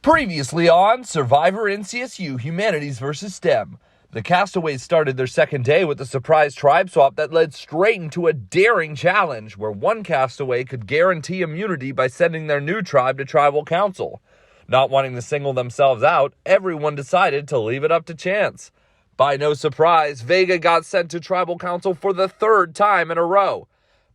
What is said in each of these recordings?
Previously on Survivor NCSU Humanities vs. STEM. The castaways started their second day with a surprise tribe swap that led straight into a daring challenge where one castaway could guarantee immunity by sending their new tribe to tribal council. Not wanting to single themselves out, everyone decided to leave it up to chance. By no surprise, Vega got sent to tribal council for the third time in a row.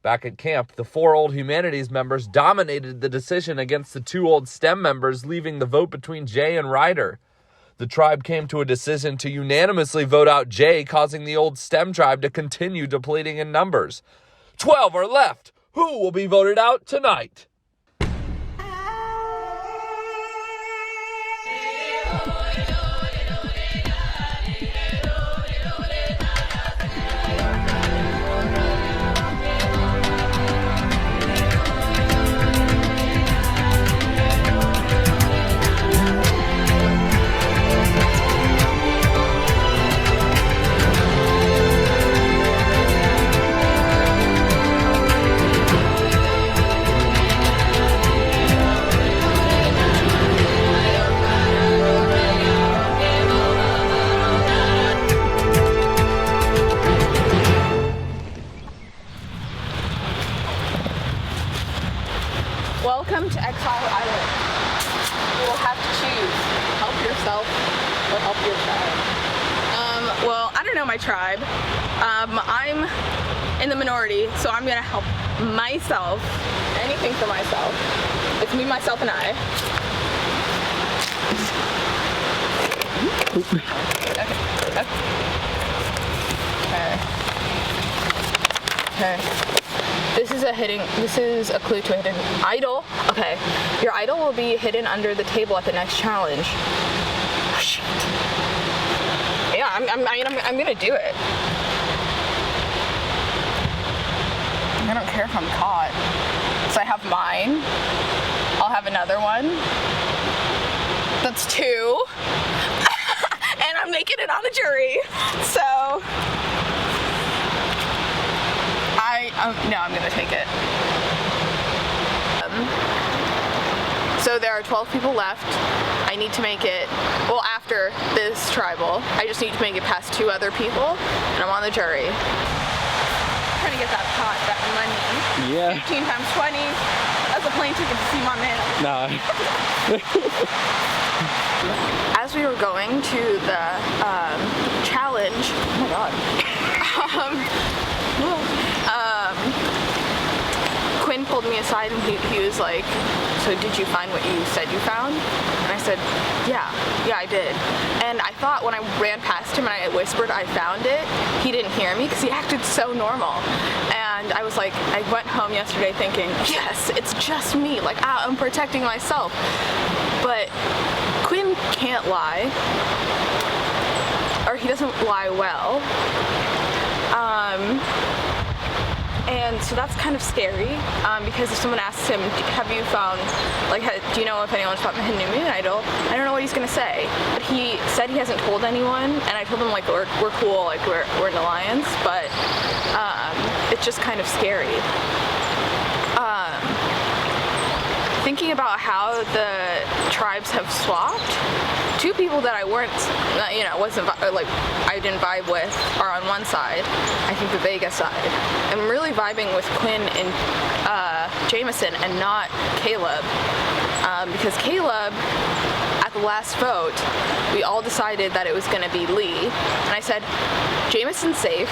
Back at camp, the 4 old humanities members dominated the decision against the 2 old STEM members, leaving the vote between Jay and Ryder. The tribe came to a decision to unanimously vote out Jay, causing the old STEM tribe to continue depleting in numbers. 12 are left. Who will be voted out tonight? Welcome to Exile Island. You will have to choose help yourself or help your tribe. Well, I don't know my tribe. I'm in the minority, so I'm gonna help myself. Anything for myself. It's me, myself, and I. Okay. This is a clue to a hidden idol. Okay. Your idol will be hidden under the table at the next challenge. Oh, shit. Yeah, I'm gonna do it. I don't care if I'm caught. So I have mine. I'll have another one. That's 2. And I'm making it on the jury. So no, I'm gonna take it. So there are 12 people left. I need to make it, well, after this tribal, I just need to make it past 2 other people, and I'm on the jury. I'm trying to get that pot, that money. Yeah. 15 times 20. That's a plane ticket to see my man. Nah. As we were going to the challenge, oh my god. Quinn pulled me aside and he was like, so did you find what you said you found? And I said, yeah, I did. And I thought when I ran past him and I whispered I found it, he didn't hear me because he acted so normal. And I was like, I went home yesterday thinking, yes, it's just me, like I'm protecting myself. But Quinn can't lie, or he doesn't lie well. And so that's kind of scary, because if someone asks him, have you found, like, do you know if anyone's found the hidden immune idol? I don't know what he's gonna say. But he said he hasn't told anyone, and I told him, like, we're cool, like, we're an alliance, but it's just kind of scary. Thinking about how the tribes have swapped, 2 people that I weren't, I didn't vibe with are on one side. I think the Vega side. I'm really vibing with Quinn and Jameson and not Caleb, because Caleb, at the last vote, we all decided that it was going to be Lee, and I said, Jameson's safe.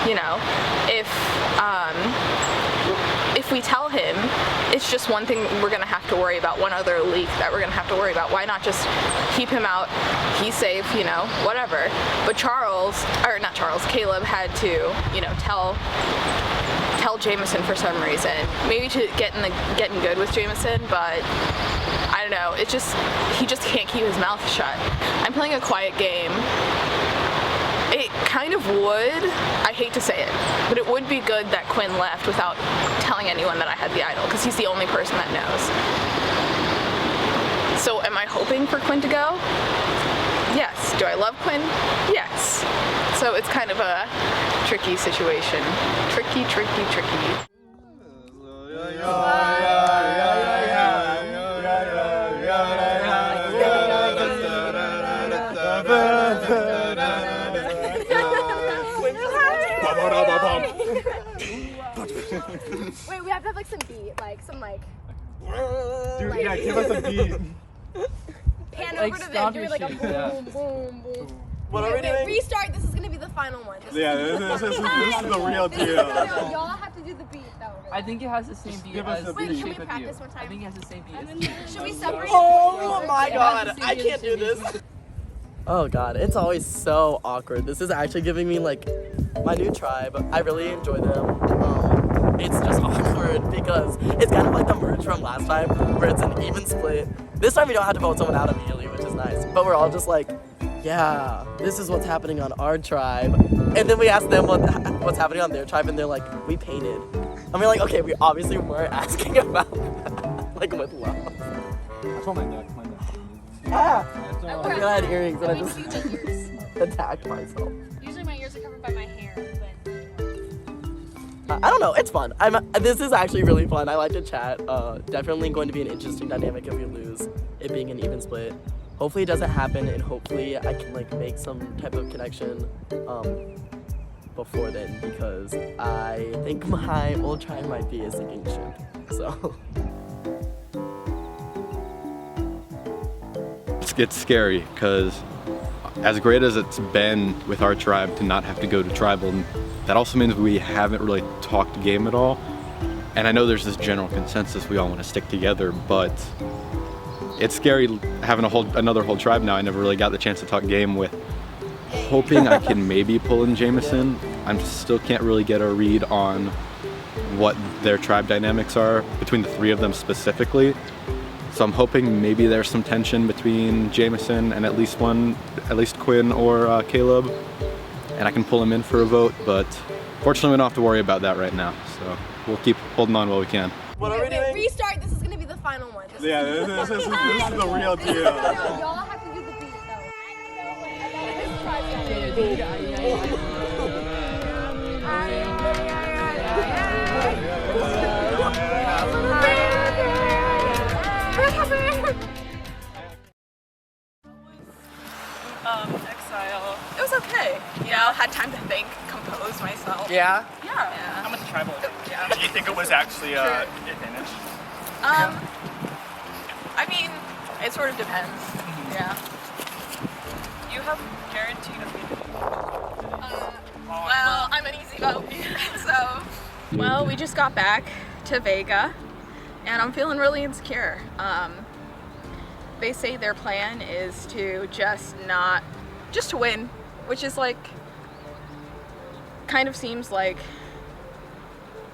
You know, if we tell him, it's just one thing we're going to have to worry about, one other leak that we're going to have to worry about. Why not just keep him out? He's safe, you know, whatever. But Caleb had to, you know, tell Jameson for some reason. Maybe to getting good with Jameson, but I don't know. He just can't keep his mouth shut. I'm playing a quiet game. It kind of would, I hate to say it, but it would be good that Quinn left without telling anyone that I had the idol, because he's the only person that knows. So am I hoping for Quinn to go? Yes. Do I love Quinn? Yes. So it's kind of a tricky situation. Tricky. Wait, we have to have like some beat, like some like. Dude, yeah, give us a beat. Pan Like, over to them, stomp do your it like a shit, boom, yeah. boom, boom. What are we doing? Restart. This is gonna be the final one. This Yeah, is this is the real This is deal. the real. Y'all have to do the beat though. I think it has the same beat give us as a the beat. Wait, can we shape of you. practice one time? I think it has the same beat as Should we separate? Oh my It god, has the same I beat can't as do the this. shape. Oh god, it's always so awkward. This is actually giving me like my new tribe. I really enjoy them. It's just awkward because it's kind of like the merge from last time where it's an even split. This time we don't have to vote someone out immediately, which is nice. But we're all just like, yeah, this is what's happening on our tribe. And then we ask them what's happening on their tribe and they're like, we painted. And we're like, okay, we obviously weren't asking about that. Like with love. That's on my neck. Ah! I I had earrings and I just attacked myself. Usually my ears are covered by my hair, but. I don't know, it's fun. This is actually really fun. I like to chat. Definitely going to be an interesting dynamic if we lose, it being an even split. Hopefully it doesn't happen and hopefully I can like make some type of connection before then because I think my old tribe might be a sinking ship. So It's scary because as great as it's been with our tribe to not have to go to tribal, that also means we haven't really talked game at all. And I know there's this general consensus we all want to stick together, but it's scary having another whole tribe now. I never really got the chance to talk game with. Hoping I can maybe pull in Jameson. I still can't really get a read on what their tribe dynamics are between the three of them specifically. So I'm hoping maybe there's some tension between Jameson and at least Quinn or Caleb, and I can pull him in for a vote, but fortunately we don't have to worry about that right now, so we'll keep holding on while we can. what are we doing? Restart. This is gonna be the final one. Yeah, this is the real deal. Y'all have to do the beat Exile. It was okay. You know, had time to think, compose myself. Yeah? Yeah. How much tribal? Yeah. Do you think it was actually an advantage? I mean, it sort of depends. Yeah. You have guaranteed immunity. Well, I'm an easy vote, so. Well, we just got back to Vega, and I'm feeling really insecure. They say their plan is to just to win, which is like, kind of seems like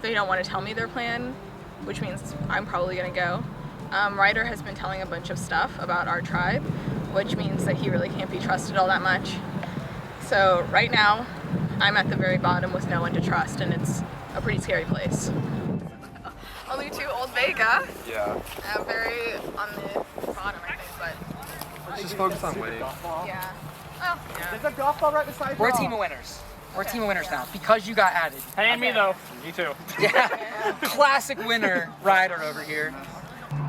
they don't want to tell me their plan, which means I'm probably gonna go. Ryder has been telling a bunch of stuff about our tribe, which means that he really can't be trusted all that much. So right now, I'm at the very bottom with no one to trust, and it's a pretty scary place. Only two old Vega. Yeah. Very on the bottom, I think, but Let's just focus on winning. yeah. Oh, yeah. There's a golf ball right beside We're a team of winners. We're a team of winners now because you got added. Hey, and me though. Me too. Yeah. Classic winner Ryder over here.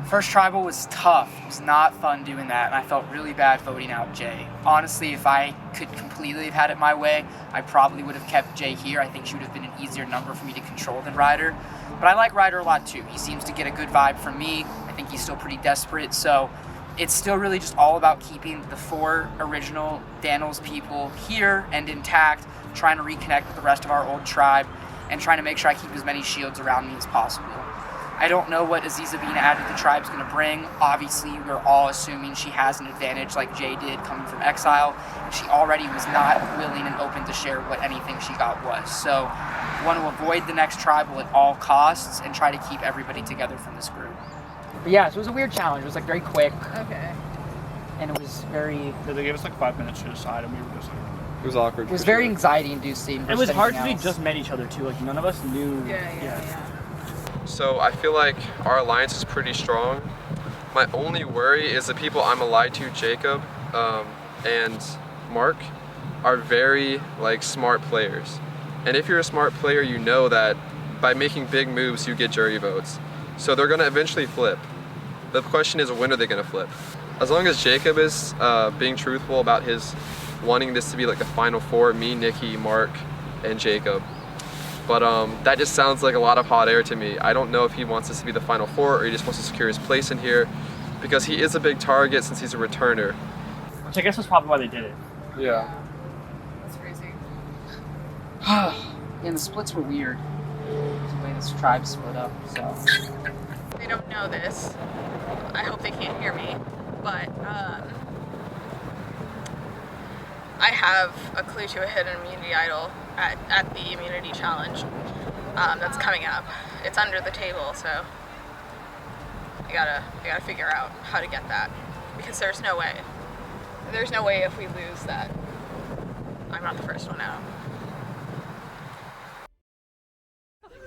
First tribal was tough. It was not fun doing that, and I felt really bad voting out Jay. Honestly, if I could completely have had it my way, I probably would have kept Jay here. I think she would have been an easier number for me to control than Ryder. But I like Ryder a lot too. He seems to get a good vibe from me. I think he's still pretty desperate, so it's still really just all about keeping the 4 original Danimals people here and intact, trying to reconnect with the rest of our old tribe, and trying to make sure I keep as many shields around me as possible. I don't know what Aziza being added to the tribe's going to bring. Obviously, we're all assuming she has an advantage like Jay did coming from Exile. She already was not willing and open to share what anything she got was. So want to avoid the next tribal at all costs and try to keep everybody together from this group. But yeah, so it was a weird challenge. It was like very quick, Okay. and it was very, Yeah, they gave us like 5 minutes to decide, and we were just like. It was awkward. it was very anxiety-inducing. It was hard because we else. just met each other too. Like none of us knew. Yeah. So I feel like our alliance is pretty strong. My only worry is the people I'm allied to, Jacob and Mark, are very smart players. And if you're a smart player, you know that by making big moves, you get jury votes. So they're gonna eventually flip. The question is, when are they gonna flip? As long as Jacob is being truthful about his wanting this to be like the final 4, me, Nikki, Mark, and Jacob, But that just sounds like a lot of hot air to me. I don't know if he wants this to be the Final Four or he just wants to secure his place in here, because he is a big target since he's a returner. Which I guess was probably why they did it. Yeah. That's crazy. And the splits were weird. The way this tribe split up, so. They don't know this. I hope they can't hear me, but I have a clue to a hidden immunity idol at the immunity challenge that's coming up. It's under the table, so I gotta figure out how to get that, because there's no way if we lose that I'm not the first one out.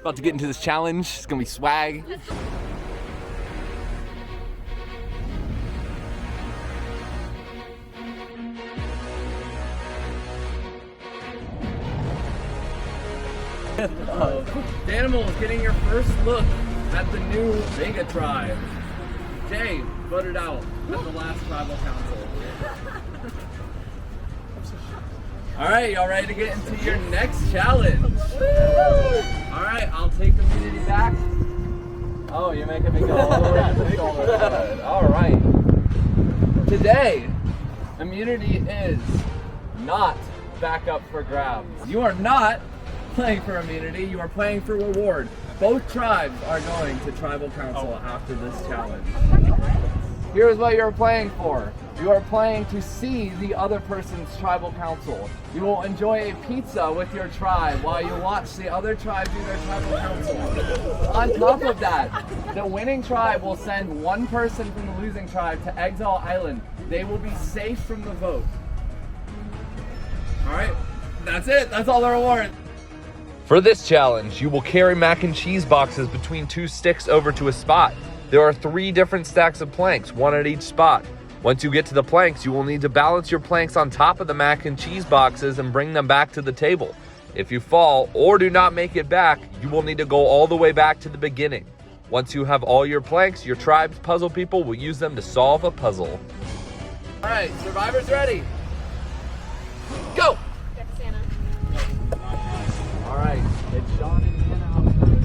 About to get into this challenge. It's gonna be swag. Danimals getting your first look at the new Vega tribe. Jay voted out at the last tribal council. All right, y'all ready to get into your next challenge? All right, I'll take the immunity back. Oh, you're making me go all the way to the shoulder. All right. Today, immunity is not back up for grabs. You are not playing for immunity, you are playing for reward. Both tribes are going to tribal council after this challenge. Here's what you're playing for. You are playing to see the other person's tribal council. You will enjoy a pizza with your tribe while you watch the other tribe do their tribal council. On top of that, the winning tribe will send one person from the losing tribe to Exile Island. They will be safe from the vote. All right, that's it. That's all the reward. For this challenge, you will carry mac and cheese boxes between two sticks over to a spot. There are 3 different stacks of planks, one at each spot. Once you get to the planks, you will need to balance your planks on top of the mac and cheese boxes and bring them back to the table. If you fall or do not make it back, you will need to go all the way back to the beginning. Once you have all your planks, your tribe's puzzle people will use them to solve a puzzle. All right, survivors ready? Go! All right, it's Sean and Hannah out first.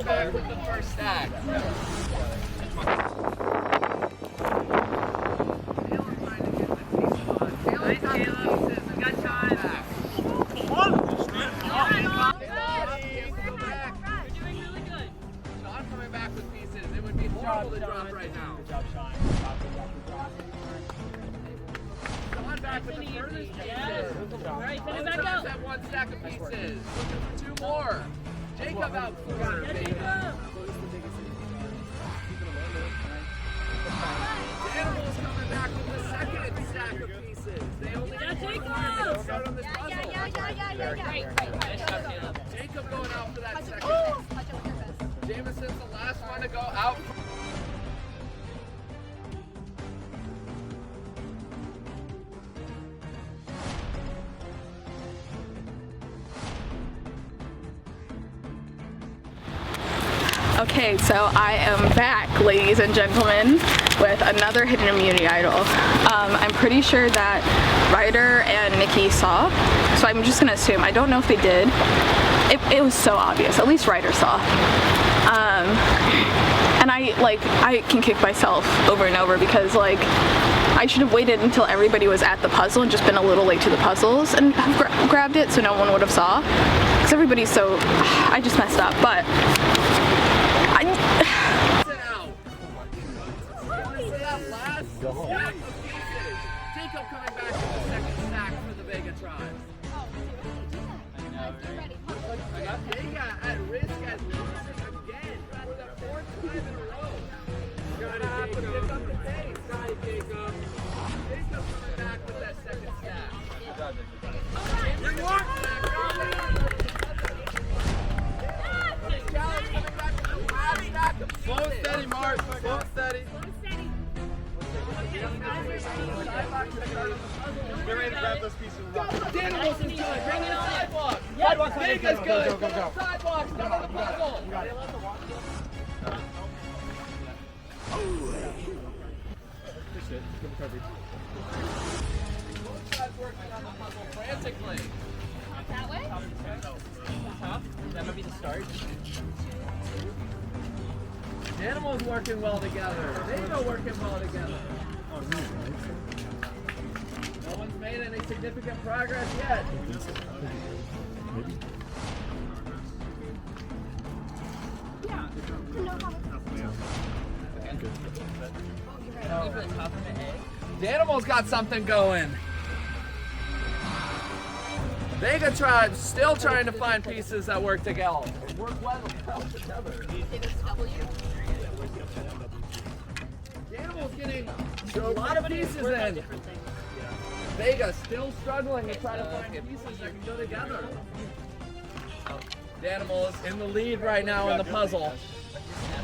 Back with the first stack. Sean coming back with pieces. It would be horrible to drop right now. Good job, Sean. Sean back with the furthest pieces. Right, Both tribes have 1 stack of pieces. Looking for 2 more. Jacob out for Vega. Danimals coming back with the second stack of pieces. They only have 1 to start on this puzzle. Jacob going out for that second piece. Jameson's the last one to go out. Okay, so I am back, ladies and gentlemen, with another hidden immunity idol. I'm pretty sure that Ryder and Nikki saw, so I'm just gonna assume. I don't know if they did. It was so obvious. At least Ryder saw. And I can kick myself over and over because I should have waited until everybody was at the puzzle and just been a little late to the puzzles and have grabbed it so no one would have saw. Because everybody's so, I just messed up, but. Jacob coming back with the second stack for the Vega tribe. I got Vega at risk at losing again for the 4th time in a row. Got it, Jacob. Pick up the pace. Got it, Jacob. Jacob coming back with that second stack. start. Slow and steady. Get ready to grab those pieces of rock. Danimals is good. Bring in the sidewalk. Vega's good. Go. Sidewalk. Start on the puzzle. You got it. Good recovery. Both sides working on the puzzle frantically. That way? That might be the start. Danimals working well together. Vega working well together. No one's made any significant progress yet. Danimals got something going. Vega tribe's still trying to find pieces that work together. Work well together. Danimals getting a lot of pieces in. Vega still struggling to try to find pieces that can go together. Danimals in the lead right now in the puzzle.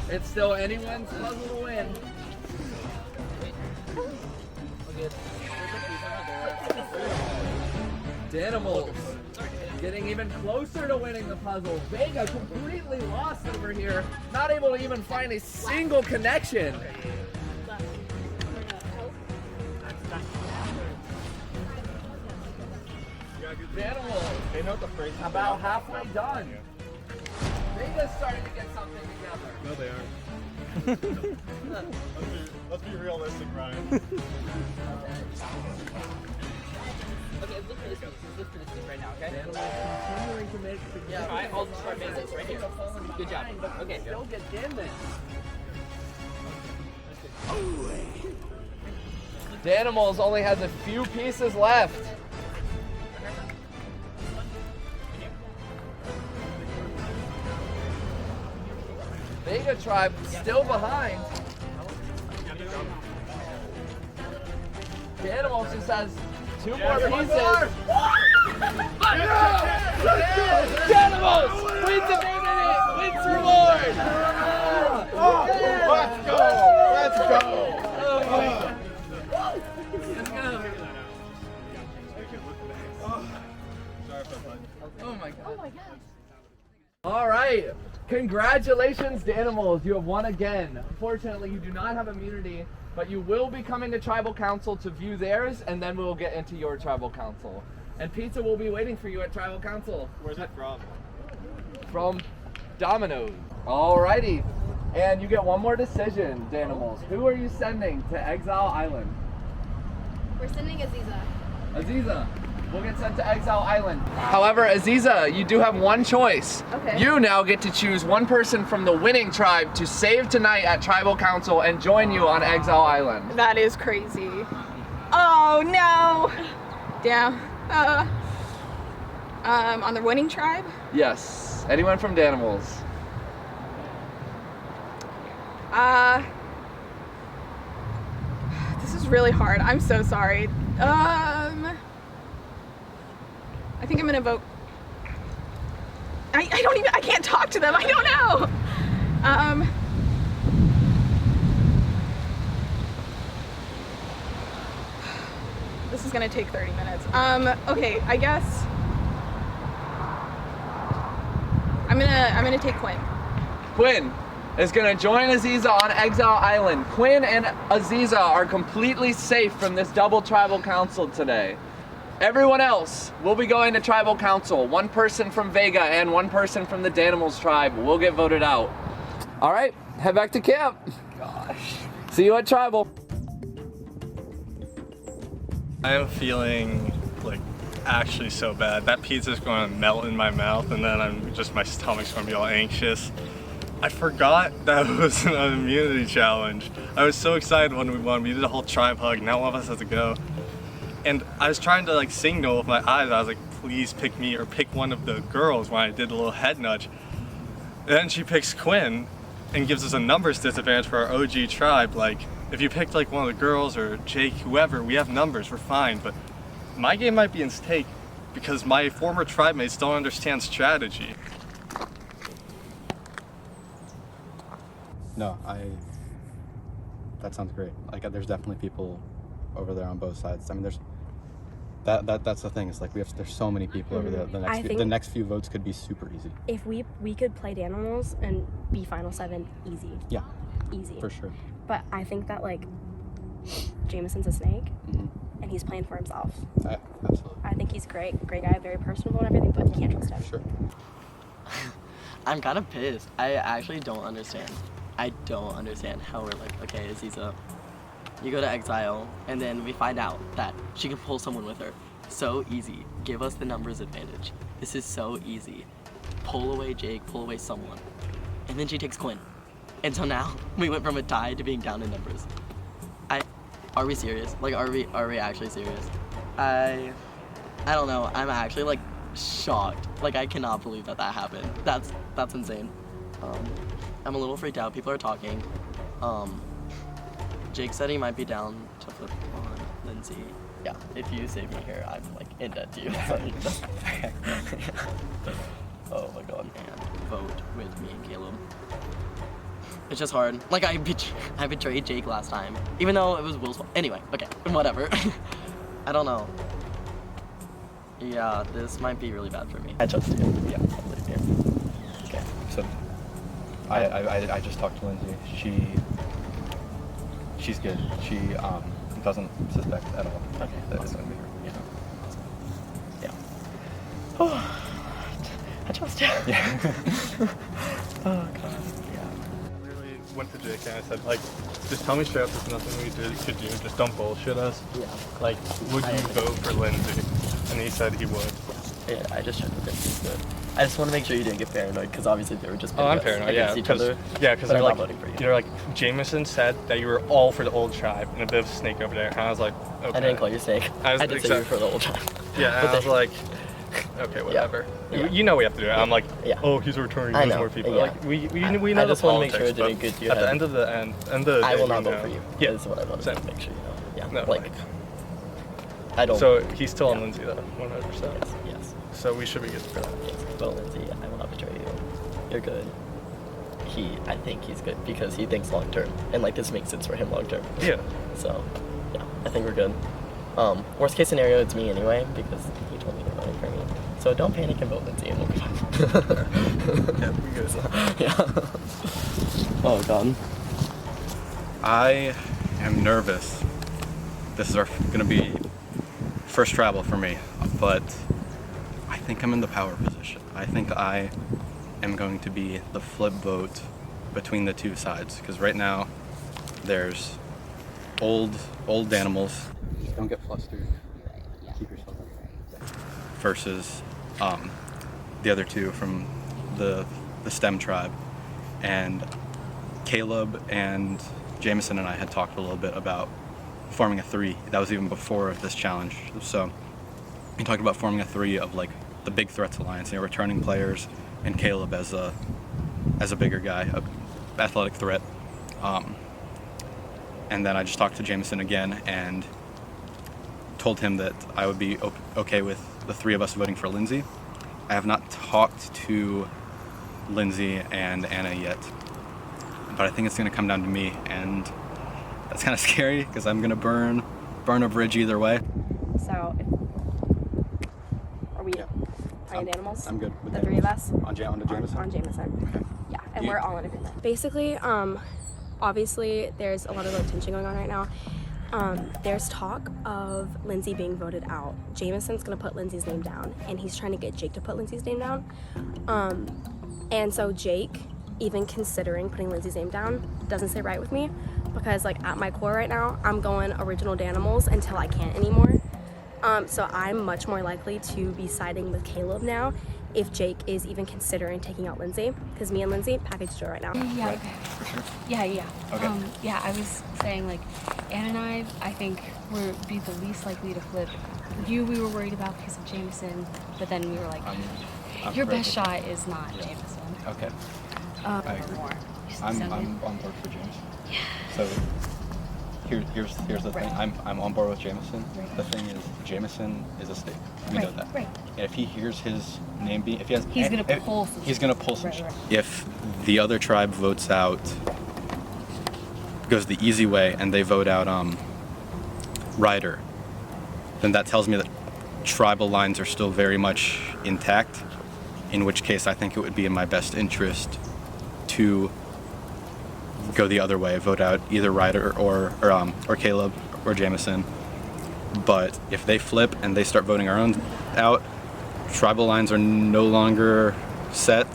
It's still anyone's puzzle to win. Danimals getting even closer to winning the puzzle. Vega completely lost over here, not able to even find a single connection. Danimals about halfway done. Vega's starting to get something together. No, they aren't. Let's be realistic, Ryan. Okay, look for this piece. Look for this piece right now, okay? Continuing to make Yeah, try all the sharp basics right here. Good job. Okay. Still get damaged. Danimals only has a few pieces left. Vega tribe still behind. Danimals just has 2 more pieces. Danimals wins the dignity, wins reward. Let's go! Let's go! Oh my god. All right. Congratulations, Danimals. You have won again. Unfortunately, you do not have immunity, but you will be coming to Tribal Council to view theirs, and then we'll get into your Tribal Council. And pizza will be waiting for you at Tribal Council. Where's it from? From Domino's. Alrighty. And you get one more decision, Danimals. Who are you sending to Exile Island? We're sending Aziza. Aziza will get sent to Exile Island. However, Aziza, you do have one choice. Okay. You now get to choose one person from the winning tribe to save tonight at Tribal Council and join you on Exile Island. That is crazy. Oh no! Damn. On the winning tribe? Yes. Anyone from Danimals? This is really hard. I'm so sorry. I think I'm gonna vote. I can't talk to them. I don't know. This is gonna take 30 minutes. Okay, I guess I'm gonna take Quinn. Quinn is gonna join Aziza on Exile Island. Quinn and Aziza are completely safe from this double Tribal Council today. Everyone else will be going to Tribal Council. One person from Vega and one person from the Danimals tribe will get voted out. All right, head back to camp. Gosh. See you at Tribal. I am feeling like actually so bad. That pizza's going to melt in my mouth, and then my stomach's going to be all anxious. I forgot that was an immunity challenge. I was so excited when we won. We did a whole tribe hug. Now one of us has to go. And I was trying to like signal with my eyes. I was like, please pick me or pick one of the girls when I did a little head nudge. And then she picks Quinn and gives us a numbers disadvantage for our OG tribe. Like, if you picked like one of the girls or Jake, whoever, we have numbers, we're fine. But my game might be in stake because my former tribe mates don't understand strategy. No, that sounds great. Like, there's definitely people over there on both sides. I mean, there's that's the thing. It's like there's so many people over there. The next few votes could be super easy. If we could play Danimals and be Final 7, easy. Yeah. Easy. For sure. But I think that, like, Jameson's a snake, and he's playing for himself. Absolutely. I think he's great guy, very personable and everything, but you can't trust him. Sure. I'm kind of pissed. I actually don't understand. I don't understand how we're like, okay, Aziza, you go to Exile, and then we find out that she can pull someone with her. So easy. Give us the numbers advantage. This is so easy. Pull away Jake, pull away someone. And then she takes Quinn. And so now, we went from a tie to being down in numbers. Are we serious? Like, are we actually serious? I don't know. I'm actually, like, shocked. Like, I cannot believe that happened. That's insane. I'm a little freaked out. People are talking. Jake said he might be down to flip on Lindsay. Yeah, if you save me here, I'm like in debt to you. Oh my god. And vote with me and Caleb. It's just hard. Like, I betrayed Jake last time, even though it was Will's fault. Anyway, okay, whatever. I don't know. Yeah, this might be really bad for me. I trust you. Yeah, I'll leave here. Okay. So, I just talked to Lindsay. She's good. She doesn't suspect at all that it's going to be her. Yeah. Oh, I trust you. Yeah. Oh god. Went to Jake and I said, like, just tell me straight up there's nothing we could do. Just don't bullshit us. Yeah. Like, would you vote for Lindsay? And he said he would. Yeah, I just checked with him. He's good. I just want to make sure you didn't get paranoid, because obviously they were just I'm paranoid, yeah. each other. Yeah, because they're they're not like, voting for you. you're like, Jameson said that you were all for the old tribe and a bit of a snake over there. And I was like, okay. I didn't call you snake. I did say you were for the old tribe. Yeah, and I was like, okay, whatever. Yeah. You know we have to do it. I'm like, oh, he's returning. There's more people. Yeah. Like, we know I the just want to make politics, sure it didn't get to your at head. the end of the I will day, not vote for you. Yeah. That's what I want to make sure you know. Yeah. No, like, I don't. So he's still on Lindsay though, 100%. Yes. So we should be good for that. Yes. Well, Lindsay, I will not betray you. You're good. I think he's good because he thinks long term, and like this makes sense for him long term. Yeah. So, yeah, I think we're good. Worst case scenario, it's me anyway because he told me to vote for me. So don't panic and vote Lindsay, and we'll be fine. Yeah, we good. Yeah. Oh god. I am nervous. This is gonna be first travel for me, but I think I'm in the power position. I think I am going to be the flip vote between the two sides, because right now there's old Danimals. Don't get flustered. Keep yourself up. Versus the other two from the STEM tribe, and Caleb and Jameson and I had talked a little bit about forming a 3. That was even before this challenge. So we talked about forming a 3 of like the Big Threats Alliance, returning players, and Caleb as a bigger guy, a athletic threat. And then I just talked to Jameson again and told him that I would be okay with the 3 of us voting for Lindsay. I have not talked to Lindsay and Anna yet, but I think it's going to come down to me, and that's kind of scary because I'm going to burn a bridge either way. So, are we playing Danimals? I'm good with the Danimals. 3 of us? On Jameson? On Jameson. Okay. Yeah, and we're all in agreement. Basically, obviously, there's a lot of tension going on right now. There's talk of Lindsay being voted out. Jameson's gonna put Lindsay's name down, and he's trying to get Jake to put Lindsay's name down. And so Jake, even considering putting Lindsay's name down, doesn't sit right with me, because like at my core right now, I'm going original Danimals until I can't anymore. So I'm much more likely to be siding with Caleb now if Jake is even considering taking out Lindsay, because me and Lindsay package deal right now. Yeah, Right. okay. For sure. Yeah. Okay. Yeah, I was saying, like, Anne and I think would be the least likely to flip. You, we were worried about because of Jameson, but then we were like, I'm your ready. best shot is not Jameson. Okay. I agree. I'm on board for James. Yeah. So here's the thing. I'm on board with Jameson. Right. The thing is, Jameson is a snake. We Right, know that. right. And if he hears his name being, He's gonna pull some He's gonna pull some Right, shit. right. If the other tribe votes out goes the easy way and they vote out Ryder, then that tells me that tribal lines are still very much intact, in which case I think it would be in my best interest to go the other way, vote out either Ryder or Caleb or Jameson. But if they flip and they start voting our own out, tribal lines are no longer set,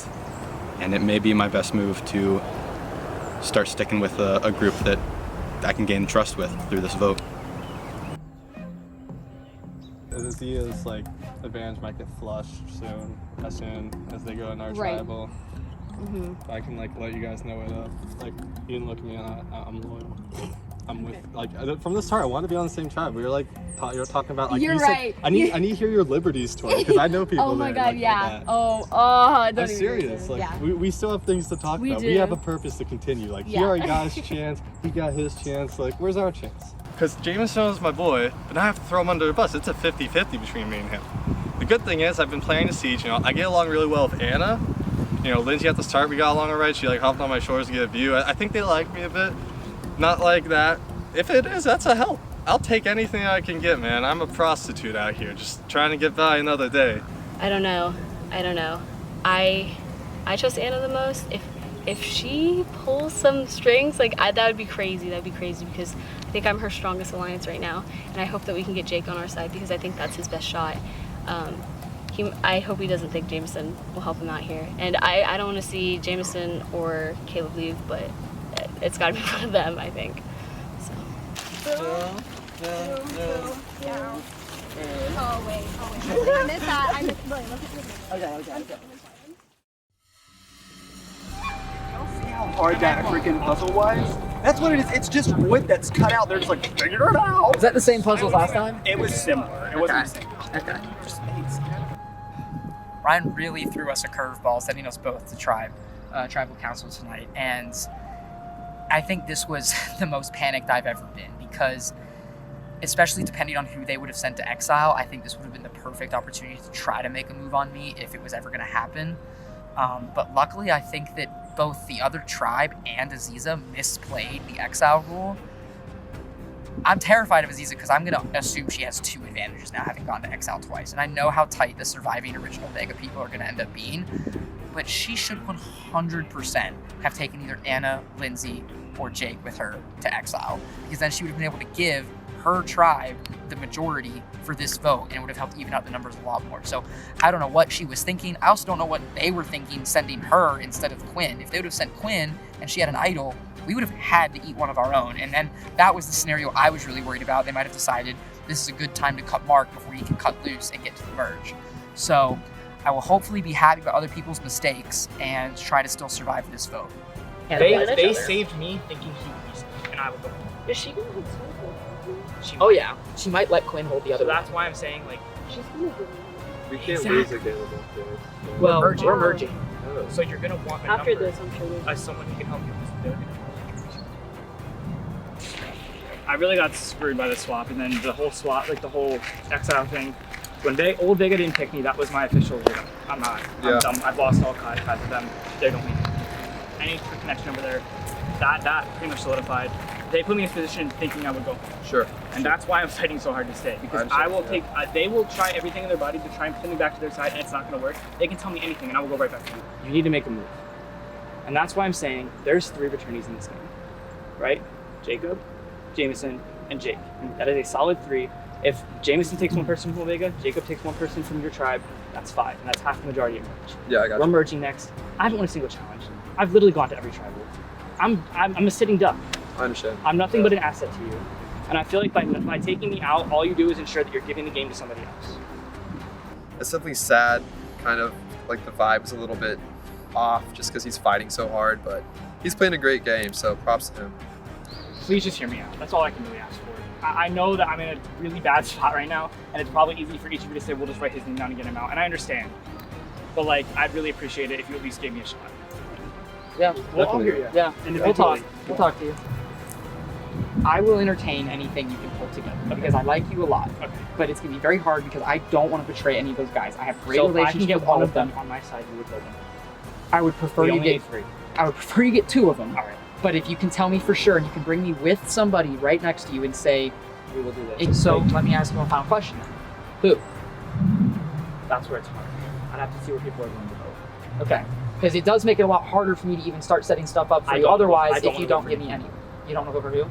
and it may be my best move to start sticking with a group that I can gain trust with through this vote. Azia's like advantage might get flushed as soon as they go in our tribal. I can like let you guys know it up. Like you can look at me and I'm loyal. I'm with from the start. I want to be on the same tribe. We were like you were talking about like You're you right. said, I need to hear your Liberties tour because I know people. Oh my there, God, like, yeah. Like I'm serious. Like we still have things to talk about. Do. We have a purpose to continue. Like he already got his chance. He got his chance. Like where's our chance? Because Jameson is my boy, but I have to throw him under the bus. It's a 50-50 between me and him. The good thing is I've been playing the siege. You know, I get along really well with Anna. You know, Lindsay at the start we got along alright. She like hopped on my shoulders to get a view. I think they like me a bit. Not like that. If it is, that's a help. I'll take anything I can get, man. I'm a prostitute out here, just trying to get by another day. I don't know. I trust Anna the most. If she pulls some strings, like that would be crazy. That'd be crazy because I think I'm her strongest alliance right now, and I hope that we can get Jake on our side because I think that's his best shot. I hope he doesn't think Jameson will help him out here, and I don't want to see Jameson or Caleb leave, but it's got to be one of them, I think. So. Oh wait. I missed that. Okay. See how hard that freaking puzzle was? That's what it is. It's just wood that's cut out. They're just like, figure it out. Was that the same puzzle as last time? It was similar. It wasn't the same. Okay. Ryan really threw us a curveball, sending us both to tribal council tonight, and I think this was the most panicked I've ever been because, especially depending on who they would have sent to Exile, I think this would have been the perfect opportunity to try to make a move on me if it was ever going to happen. But luckily, I think that both the other tribe and Aziza misplayed the Exile rule. I'm terrified of Aziza because I'm going to assume she has 2 advantages now, having gone to Exile twice. And I know how tight the surviving original Vega people are going to end up being. But she should 100% have taken either Anna, Lindsay, or Jake with her to Exile. Because then she would have been able to give her tribe the majority for this vote, and it would have helped even out the numbers a lot more. So I don't know what she was thinking. I also don't know what they were thinking sending her instead of Quinn. If they would have sent Quinn and she had an idol, we would have had to eat one of our own. And then that was the scenario I was really worried about. They might have decided this is a good time to cut Mark before he can cut loose and get to the merge. So I will hopefully be happy about other people's mistakes and try to still survive this vote. They saved me thinking he would be, and I would go. Is she gonna Oh yeah, she might let Quinn hold the other. So that's why I'm saying like she's gonna do We can't lose again. Well, we're merging. Oh. So you're gonna want a after number this, I'm sure as someone who can help you. I really got screwed by the swap, and then the whole swap, like the whole Exile thing. When old Vega didn't pick me, that was my official. I'm not. I'm dumb. I've lost all ties with them. They don't need me. Any connection over there. That pretty much solidified. They put me in a position thinking I would go. Sure. And that's why I'm fighting so hard to stay. Because I will take, they will try everything in their body to try and pin me back to their side, and it's not going to work. They can tell me anything, and I will go right back to you. You need to make a move. And that's why I'm saying there's 3 returnees in this game, right? Jacob, Jameson, and Jake. And that is a solid 3. If Jameson takes 1 person from Vega, Jacob takes 1 person from your tribe, that's 5, and that's half the majority of merge. Yeah, I got We're merging next. I haven't won a single challenge. I've literally gone to every tribal. I'm a sitting duck. I understand. I'm nothing but an asset to you. And I feel like by taking me out, all you do is ensure that you're giving the game to somebody else. It's definitely sad, kind of like the vibe is a little bit off just because he's fighting so hard, but he's playing a great game, so props to him. Please just hear me out. That's all I can really ask for. I know that I'm in a really bad spot right now, and it's probably easy for each of you to say, we'll just write his name down and get him out. And I understand. But like, I'd really appreciate it if you at least gave me a shot. Yeah, I'll hear you. Yeah, and we'll talk to you. I will entertain anything you can pull together because I like you a lot. Okay. But it's gonna be very hard because I don't want to betray any of those guys. I have great relationships with one of them on my side. You would go them. I would prefer you get 3. I would prefer you get 2 of them. All right. But if you can tell me for sure, and you can bring me with somebody right next to you and say, We will do this. so let me ask you one final question then. Who? That's where it's hard. I'd have to see where people are going to vote. Okay. Because it does make it a lot harder for me to even start setting stuff up for I you don't- otherwise I don't if you wanna don't vote give for me Nikki. any. You don't know for who? Nikki.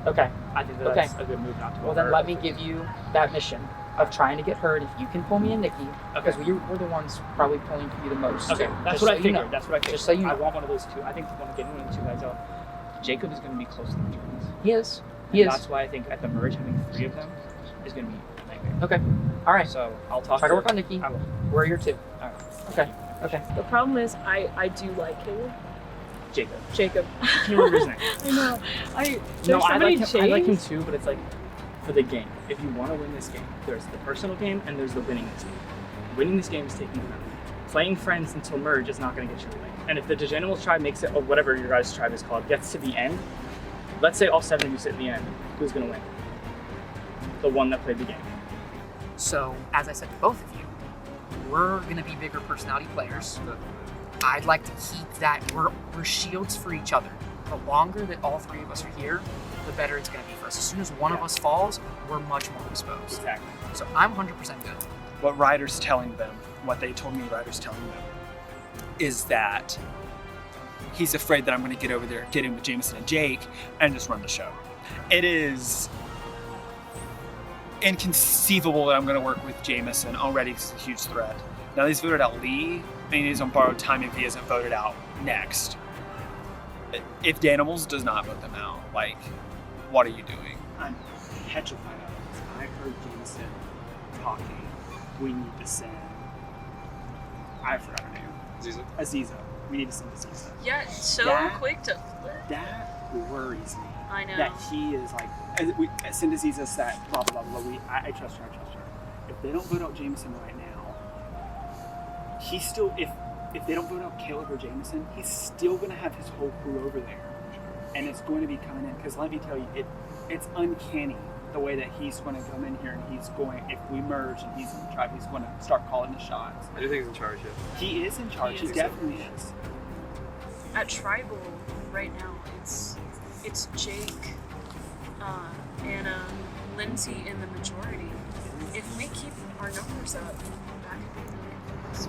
Okay. I think that that's a good move not to vote Well, for then her. let me give you that mission of trying to get her. And if you can pull me and Nikki, because we're the ones probably pulling for you the most. Okay, So, that's just what so I you figured. know. That's what I figured. Just so you know. I want one of those two. I think getting one of the two guys out. Jacob is going to be close to the returns. He is. That's why I think at the merge, having 3 of them is going to be a nightmare. Okay. All right. So I'll talk Try to work on Nikki. I will. Where are your 2? All right. Okay. Okay. The problem is I do like him. Jacob. Jacob. Can you remember his name? I know. There's No, so I many like him. I like him J's. too, but it's like for the game. If you want to win this game, there's the personal game and there's the winning this game. Winning this game is taking them out. Playing friends until merge is not going to get you away. And if the Danimals tribe makes it, or whatever your guys' tribe is called, gets to the end, let's say all 7 of you sit in the end, who's going to win? The one that played the game. So, as I said to both of you, we're going to be bigger personality players. I'd like to keep that. We're shields for each other. The longer that all 3 of us are here, the better it's going to be for us. As soon as one of us falls, we're much more exposed. Exactly. So I'm 100% good. What Ryder's telling them, what they told me Ryder's telling them, is that he's afraid that I'm going to get over there, get in with Jameson and Jake, and just run the show. It is inconceivable that I'm going to work with Jameson already. It's a huge threat. Now he's voted out Lee, and he's on borrowed time if he isn't voted out next. If Danimals does not vote them out, like, what are you doing? I'm petrified of this. I heard Jameson talking. We need to send. I forgot her name. Aziza. We need to send Aziza. Yeah, so That- quick to flip. That worries me. I know. That he is like, send Aziza set, blah, blah, blah, blah. I trust her, I trust her. If they don't vote out Jameson right now, he's still, if they don't vote out Caleb or Jameson, he's still going to have his whole crew over there. And it's going to be coming in, because let me tell you, it's uncanny the way that he's going to come in here and he's going, if we merge and he's in the tribe, he's going to start calling the shots. I do think he's in charge, yeah. He is in charge, he definitely is. At Tribal right now, it's Jake, Anna, Lindsay in the majority. If we keep our numbers up,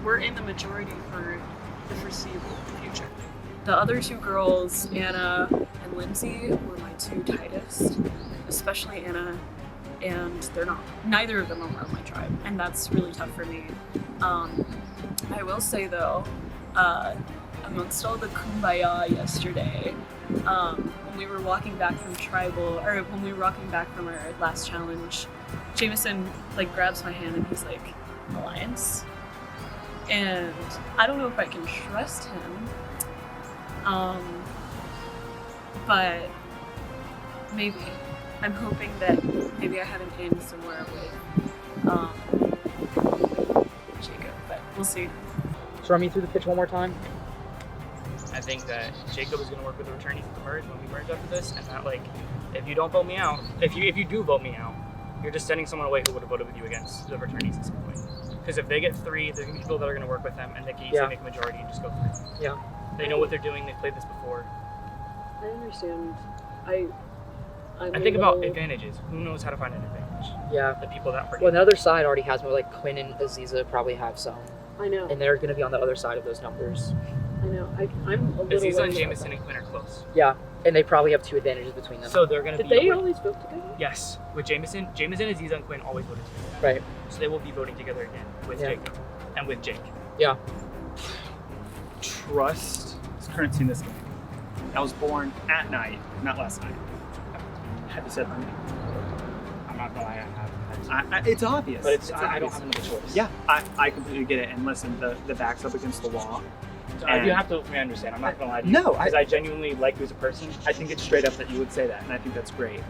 we're in the majority for the foreseeable future. The other 2 girls, Anna and Lindsay, were my 2 tightest, especially Anna, and neither of them are on my tribe, and that's really tough for me. I will say though, amongst all the kumbaya yesterday, when we were walking back from tribal, or when we were walking back from our last challenge, Jameson like grabs my hand and he's like, Alliance? And I don't know if I can trust him, but maybe. I'm hoping that maybe I have an in somewhere with Jacob, but we'll see. So run me through the pitch one more time. I think that Jacob is going to work with the returnees at the merge when we merge after this, and that like, if you don't vote me out, if you do vote me out, you're just sending someone away who would have voted with you against the returnees at some point. Because if they get 3, there's going to be people that are going to work with them, and they can easily make a majority and just go through. Yeah. They know what they're doing. They've played this before. I understand. I think about advantages. Who knows how to find an advantage? Yeah. The people that were. Well, the other side already has more, like Quinn and Aziza probably have some. I know. And they're going to be on the other side of those numbers. I know. I'm a little Aziza and worried Jameson about and Quinn are close. Yeah. And they probably have 2 advantages between them. So they're going to that. be. Did they always vote together? Yes. With Jameson, Aziza, and Quinn always voted together. Right. So they will be voting together again with Jacob and with Jake. Yeah. Trust is currency in this game. I was born at night, not last night. I had to set my name. I'm not gonna lie, I have. It's obvious. But I don't have another choice. Yeah, I completely get it. And listen, the back's up against the wall. So I do have to understand. I'm not gonna lie to you. No, because I genuinely like you as a person. I think it's straight up that you would say that, and I think that's great.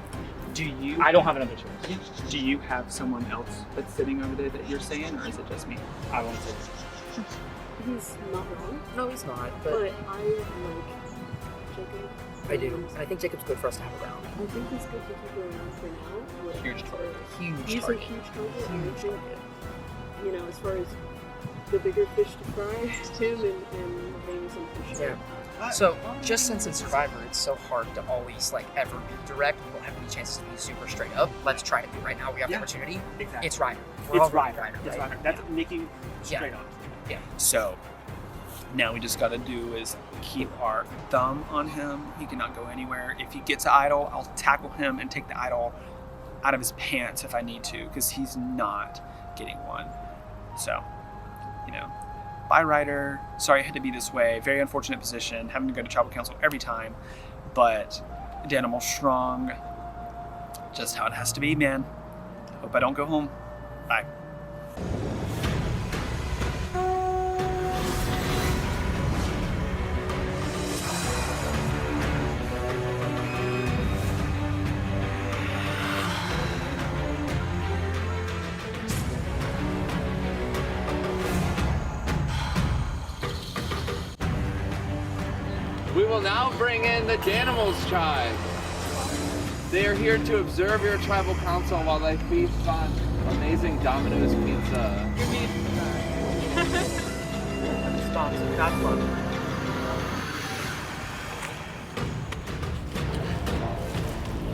I don't have another choice. Do you have someone else that's sitting over there that you're saying, or is it just me? I won't say that. He's not wrong. No, he's not. But I like Jacob. I do. And I think Jacob's good for us to have around. I think he's good to keep around for now. Huge target. He's a huge target. And I think, you know, as far as the bigger fish to fry, Tim and having some fish. Yeah. So, just since it's Survivor, it's so hard to always like ever be direct. We don't have any chances to be super straight up. Let's try it right now. We have the opportunity. Exactly. It's Ryder. It's Ryder. Ryder, It's right? Ryder. That's Nikki straight on. Yeah. So now we just got to do is keep our thumb on him. He cannot go anywhere. If he gets an idol, I'll tackle him and take the idol out of his pants if I need to, because he's not getting one. So, you know, bye Ryder. Sorry I had to be this way. Very unfortunate position, having to go to tribal council every time. But Danimal strong. Just how it has to be, man. Hope I don't go home. Bye. We will now bring in the Danimals tribe. They are here to observe your tribal council while they feast on amazing Domino's pizza.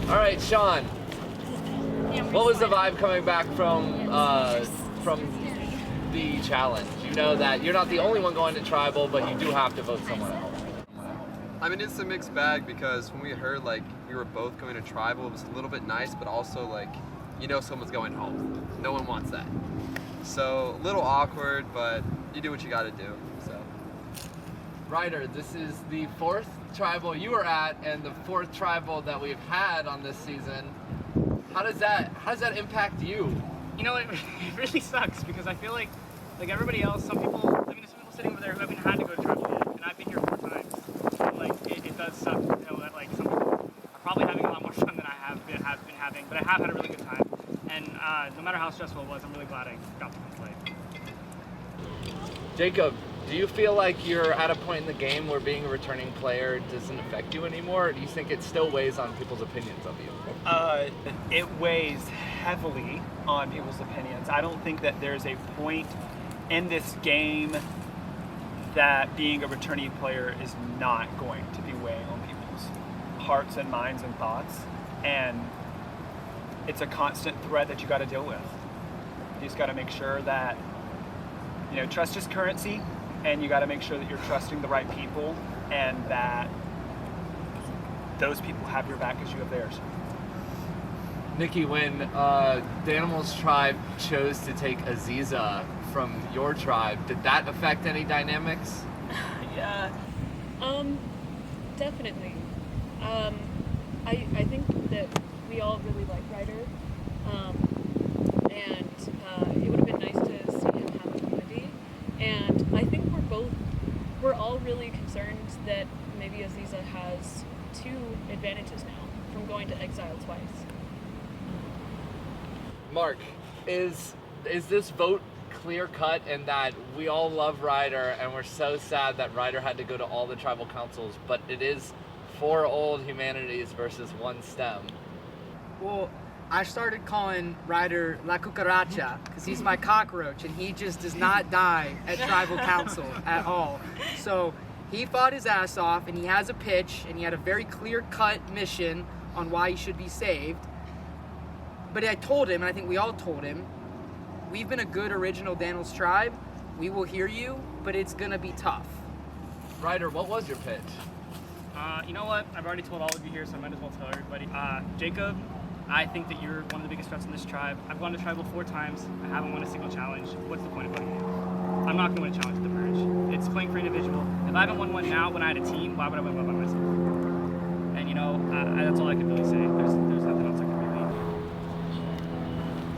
All right, Sean. What was the vibe coming back from the challenge? You know that you're not the only one going to tribal, but you do have to vote someone else. I mean, it's a mixed bag because when we heard like we were both going to tribal, it was a little bit nice, but also like, you know, someone's going home. No one wants that. So a little awkward, but you do what you got to do. So. Ryder, this is the 4th tribal you were at and the 4th tribal that we've had on this season. How does that impact you? You know, it really sucks because I feel like everybody else, some people sitting over there who haven't had to go to tribal yet, and I've been here 4 times. And like, it does suck, you know, that like some people are probably having a lot more fun than I have been having, but I have had a really good time. And no matter how stressful it was, I'm really glad I got to come play. Jacob, do you feel like you're at a point in the game where being a returning player doesn't affect you anymore, or do you think it still weighs on people's opinions of you? It weighs heavily on people's opinions. I don't think that there's a point in this game that being a returning player is not going to be weighing on people's hearts and minds and thoughts. And it's a constant threat that you got to deal with. You just got to make sure that, you know, trust is currency, and you got to make sure that you're trusting the right people and that those people have your back as you have theirs. Nikki, when Danimals tribe chose to take Aziza from your tribe, did that affect any dynamics? Yeah. Definitely. I think that we all really like Ryder. And it would have been nice to see him have a community. And I think we're all really concerned that maybe Aziza has 2 advantages now from going to Exile twice. Mark, is this vote clear cut in that we all love Ryder and we're so sad that Ryder had to go to all the tribal councils, but it is 4 old humanities versus 1 STEM? Well, I started calling Ryder La Cucaracha because he's my cockroach and he just does not die at tribal council at all. So he fought his ass off and he has a pitch and he had a very clear-cut mission on why he should be saved. But I told him, and I think we all told him, we've been a good original Danimals tribe. We will hear you, but it's gonna be tough. Ryder, what was your pitch? You know what? I've already told all of you here, so I might as well tell everybody. Jacob, I think that you're one of the biggest threats in this tribe. I've gone to tribal 4 times. I haven't won a single challenge. What's the point of voting you? I'm not gonna win a challenge at the Purge. It's playing for individual. If I haven't won one now when I had a team, why would I win one by myself? And you know, that's all I can really say. There's nothing else I can really.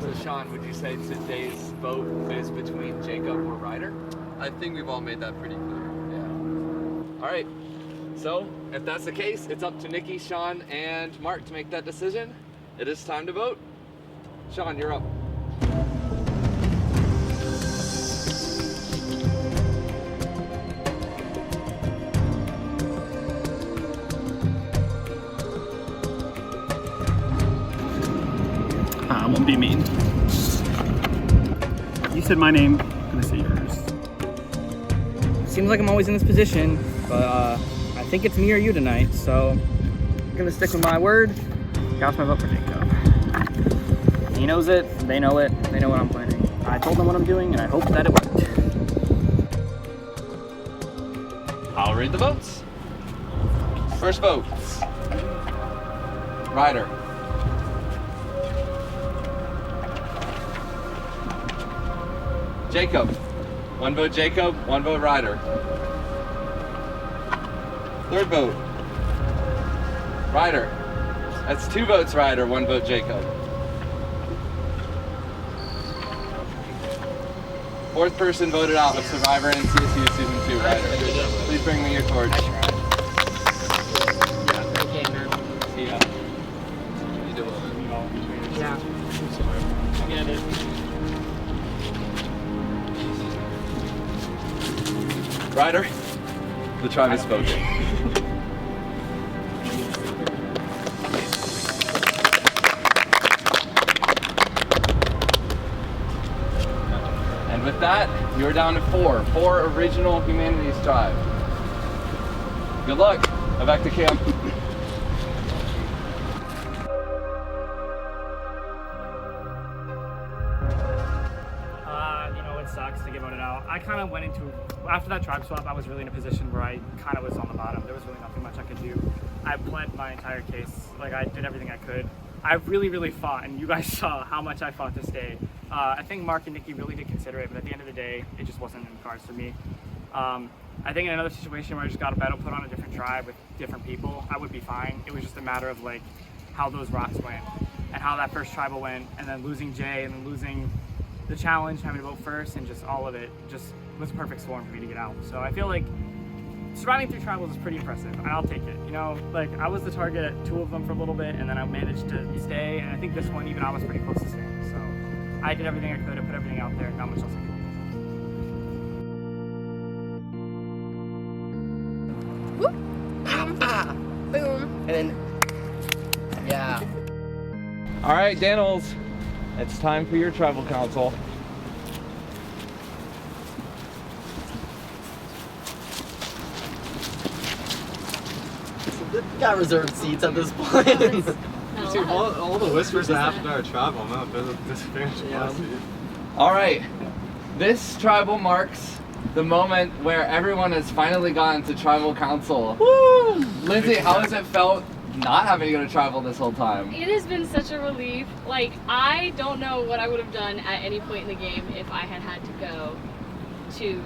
So Sean, would you say today's vote is between Jacob or Ryder? I think we've all made that pretty clear. Yeah. All right. So if that's the case, it's up to Nikki, Sean, and Mark to make that decision. It is time to vote. Sean, you're up. I'm gonna be mean. You said my name, I'm gonna say yours. Seems like I'm always in this position, but I think it's me or you tonight, so I'm gonna stick with my word. Cast my vote for Jacob. He knows it, they know what I'm planning. I told them what I'm doing, and I hope that it worked. I'll read the votes. First vote, Ryder. Jacob. 1 vote Jacob, 1 vote Ryder. Third vote, Ryder. That's 2 votes Ryder, 1 vote Jacob. Fourth person voted out of Survivor in CSU Season 2, Ryder. Please bring me your torch. Okay, man. See ya. You do well. Yeah. I get it. Ryder, the tribe has spoken. And with that, you're down to 4 original humanities tribe. Good luck. Now back to camp. You know, it sucks to get voted out. I kind of went into, after that tribe swap, I was really in a position where I kind of was on the bottom. There was really nothing much I could do. I pled my entire case. Like, I did everything I could. I really fought, and you guys saw how much I fought to stay. I think Mark and Nikki really did consider it, but at the end of the day, it just wasn't in the cards for me. I think in another situation where I just got a battle put on a different tribe with different people, I would be fine. It was just a matter of like how those rocks went and how that first tribal went, and then losing Jay and then losing the challenge, having to vote first, and just all of it just was a perfect storm for me to get out. So I feel like surviving 3 tribals is pretty impressive, and I'll take it. You know, like I was the target at 2 of them for a little bit, and then I managed to stay, and I think this one even I was pretty close to staying. So I did everything I could, I put everything out there, not much else I could do. Boom. And then, yeah. All right, Danimals, it's time for your tribal council. Got reserved seats at this point. See, all the whispers that happened to our tribal, I'm not disadvantaged. Yeah. All right, this tribal marks the moment where everyone has finally gotten to tribal council. Woo! Lindsay, how has it felt not having to go to tribal this whole time? It has been such a relief. Like, I don't know what I would have done at any point in the game if I had to go to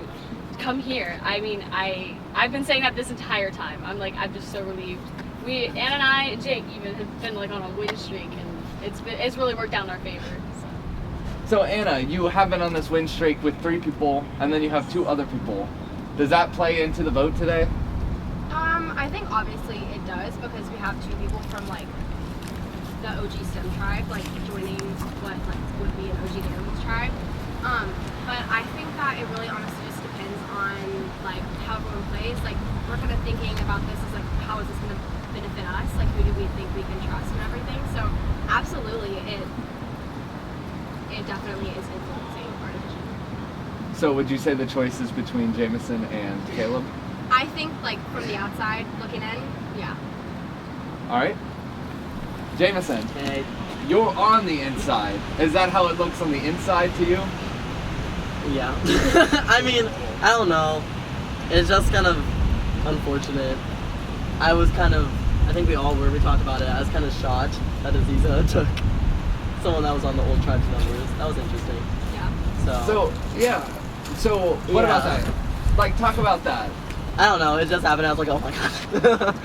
come here. I mean, I've been saying that this entire time. I'm just so relieved. Anna and I, and Jake even have been like on a win streak, and it's really worked out in our favor. So Anna, you have been on this win streak with 3 people, and then you have 2 other people. Does that play into the vote today? I think obviously it does, because we have 2 people from like the OG STEM tribe, like joining what like would be an OG Danimals tribe. But I think that it really honestly just depends on like how everyone plays. Like we're kind of thinking about this as like, how is this going to benefit us? Like who do we think we can trust and everything? So absolutely, it definitely is influencing our division. So would you say the choice is between Jameson and Caleb? I think like from the outside looking in, yeah. All right. Jameson, Hey. you're on the inside. Is that how it looks on the inside to you? Yeah. I mean, I don't know. It's just kind of unfortunate. I think we all were, we talked about it. I was kind of shocked that Aziza took someone that was on the old tribe's numbers. That was interesting. Yeah. So what about that? Like, talk about that. I don't know. It just happened. I was like, oh my god.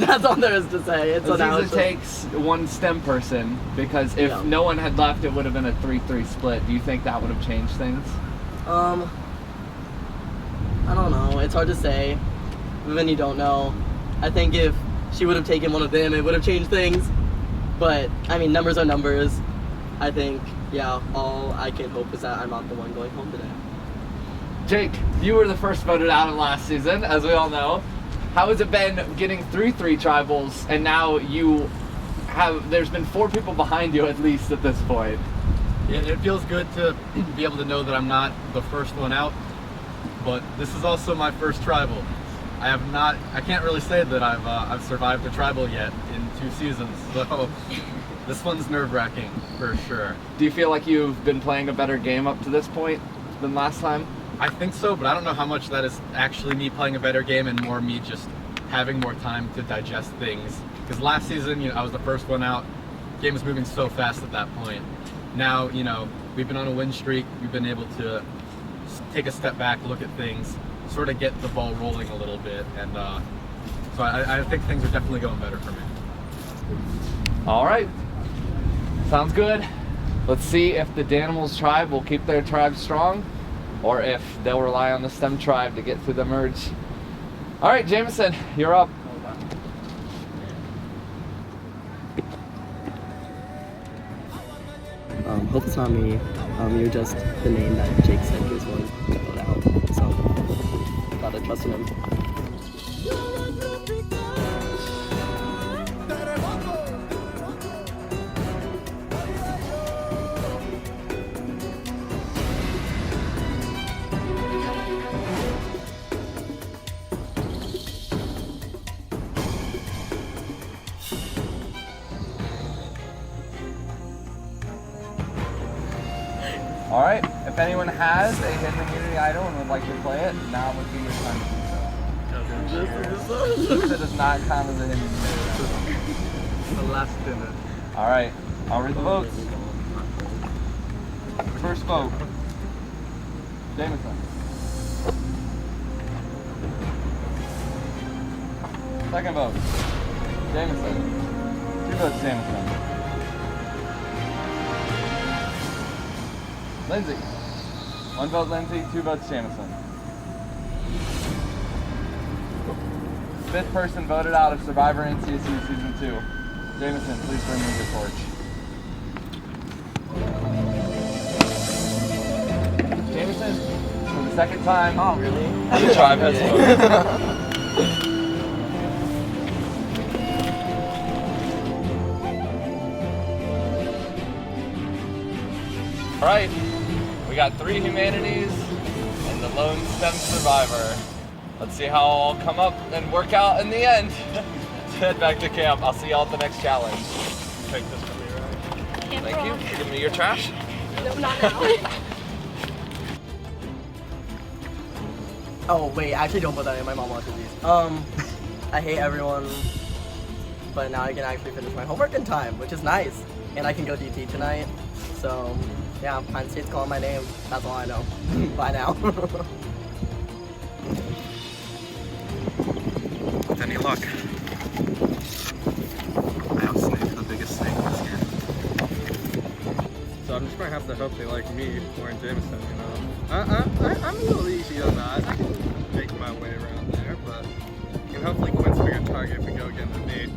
That's all there is to say. Aziza takes 1 STEM person, because if no one had left, it would have been a 3-3 split. Do you think that would have changed things? I don't know. It's hard to say when you don't know. I think if she would have taken one of them, it would have changed things. But I mean, numbers are numbers. I think, yeah, all I can hope is that I'm not the one going home today. Jake, you were the first voted out of last season, as we all know. How has it been getting through 3 tribals, and now there's been 4 people behind you at least at this point? Yeah, it feels good to be able to know that I'm not the first one out, but this is also my first tribal. I can't really say that I've survived the tribal yet in 2 seasons, so this one's nerve-wracking for sure. Do you feel like you've been playing a better game up to this point than last time? I think so, but I don't know how much that is actually me playing a better game and more me just having more time to digest things. Because last season, I was the first one out. Game was moving so fast at that point. Now, we've been on a win streak. We've been able to take a step back, look at things, sort of get the ball rolling a little bit, and so I think things are definitely going better for me. All right, sounds good. Let's see if the Danimals tribe will keep their tribe strong, or if they'll rely on the STEM tribe to get through the merge. All right, Jameson, you're up. Hope it's not me. You're just the name that Jake said he was going to put out. So, gotta trust in him. All right, if anyone has a hidden immunity idol and would like to play it, now would be your time to do so. This does not count as a hidden immunity. The last dinner. All right, I'll read the votes. First vote, Jameson. Second vote, Jameson. 2 votes, Jameson. Lindsay. 1 vote Lindsay, 2 votes Jameson. 5th person voted out of Survivor NCSU Season 2. Jameson, please bring me your torch. Jameson, for the 2nd time. Oh, really? The tribe has voted. All right, we got 3 humanities and the lone STEM survivor. Let's see how I'll come up and work out in the end. Let's head back to camp. I'll see y'all at the next challenge. Take this from me, right? Thank you. Give me your trash. No, not now. Oh, wait, actually don't put that in. My mom watches these. I hate everyone, but now I can actually finish my homework in time, which is nice. And I can go DT tonight, so yeah, Pine State's calling my name. That's all I know. Bye now. With any luck, I outsnaked the biggest snake this year. So I'm just gonna have to hope they like me more than Jameson, I'm a little easy on that. I can make my way around there, but you can hopefully Quinn's a bigger target if we go against me.